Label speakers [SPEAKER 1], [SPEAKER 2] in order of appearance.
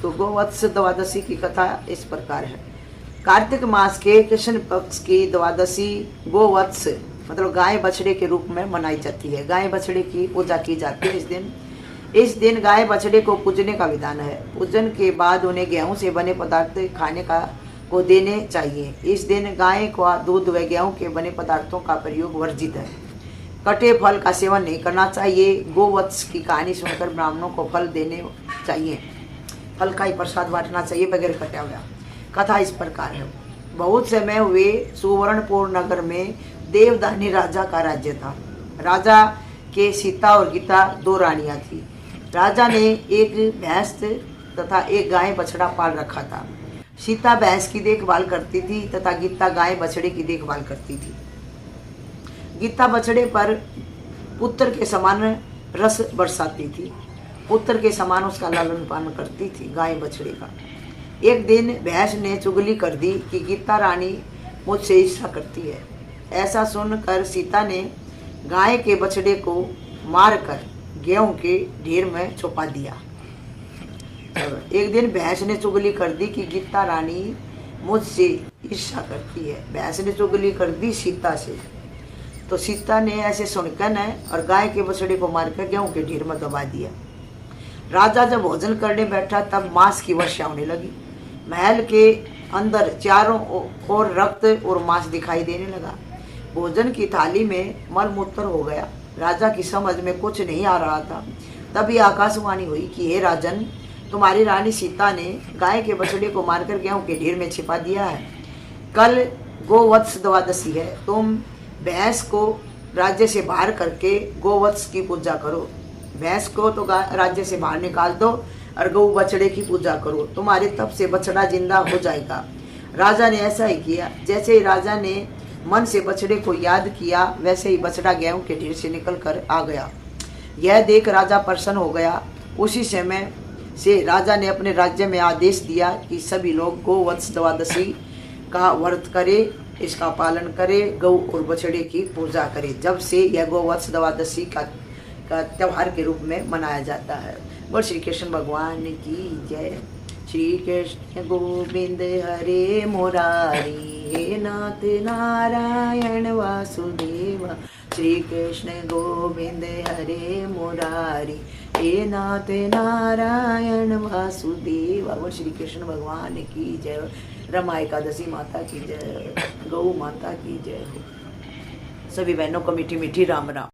[SPEAKER 1] तो गोवत्स द्वादशी की कथा इस प्रकार है। कार्तिक मास के कृष्ण पक्ष की द्वादशी गोवत्स मतलब गाय बछड़े के रूप में मनाई जाती है। गाय बछड़े की पूजा की जाती है इस दिन गाय बछड़े को पूजने का विधान है। पूजन के बाद उन्हें गेहूं से बने पदार्थ खाने का को देने चाहिए। इस दिन गाय का दूध व गेहूं के बने पदार्थों का प्रयोग वर्जित है। कटे फल का सेवन नहीं करना चाहिए। गोवत्स की कहानी सुनकर ब्राह्मणों को फल देने चाहिए। फल का ही प्रसाद बांटना चाहिए बगैर कटा हुआ। कथा इस प्रकार है। बहुत समय हुए सुवर्णपुर नगर में देवदानी राजा का राज्य था। राजा के सीता और गीता दो रानियां थी। राजा ने एक भैंस तथा एक गाय बछड़ा पाल रखा था। सीता भैंस की देखभाल करती थी तथा गीता गाय बछड़े की देखभाल करती थी। गीता बछड़े पर पुत्र के समान रस बरसाती थी। पुत्र के समान उसका लालन पालन करती थी गाय बछड़े का। एक दिन भैंस ने चुगली कर दी कि गीता रानी मुझसे ईर्ष्या करती है। ऐसा सुनकर सीता ने गाय के बछड़े को मारकर गेहूं के ढेर में छुपा दिया। एक दिन भैंस ने चुगली कर दी कि गीता रानी मुझसे ईर्ष्या करती है। भैंस ने चुगली कर दी सीता से, तो सीता ने ऐसे सुनकर न और गाय के बछड़े को मारकर गेहूं के ढेर में दबा दिया। राजा जब भोजन करने बैठा तब मांस की वर्षा होने लगी। महल के अंदर चारों ओर रक्त और मांस दिखाई देने लगा। भोजन की थाली में मलमूत्र हो गया। राजा की समझ में कुछ नहीं आ रहा था। तभी आकाशवाणी हुई कि हे राजन, तुम्हारी रानी सीता ने गाय के बछड़े को मारकर गेहूं के ढेर में छिपा दिया है। कल गोवत्स द्वादशी है। तुम भैंस को राज्य से बाहर करके गोवत्स की पूजा करो। भैंस को तो राज्य से बाहर निकाल दो और गौ बछड़े की पूजा करो। तुम्हारे तप से बछड़ा जिंदा हो जाएगा। राजा ने ऐसा ही किया। जैसे ही राजा ने मन से बछड़े को याद किया वैसे ही बछड़ा गेहूं के ढेर से निकल कर आ गया। यह देख राजा प्रसन्न हो गया। उसी समय से राजा ने अपने राज्य में आदेश दिया कि सभी लोग गोवत्स द्वादशी का व्रत करें, इसका पालन करें, गौ और बछड़े की पूजा करें। जब से यह गोवत्स द्वादशी का त्योहार के रूप में मनाया जाता है। बोल श्री कृष्ण भगवान की जय। श्री कृष्ण गोविंद हरे मुरारी, हे नाथ नारायण वासुदेव। श्री कृष्ण गोविंद हरे मुरारी, हे नाथ नारायण वासुदेव। बोल श्री कृष्ण भगवान की जय। रमा एकादशी माता की जय। गौ माता की जय। सभी बहनों को मीठी मीठी राम राम।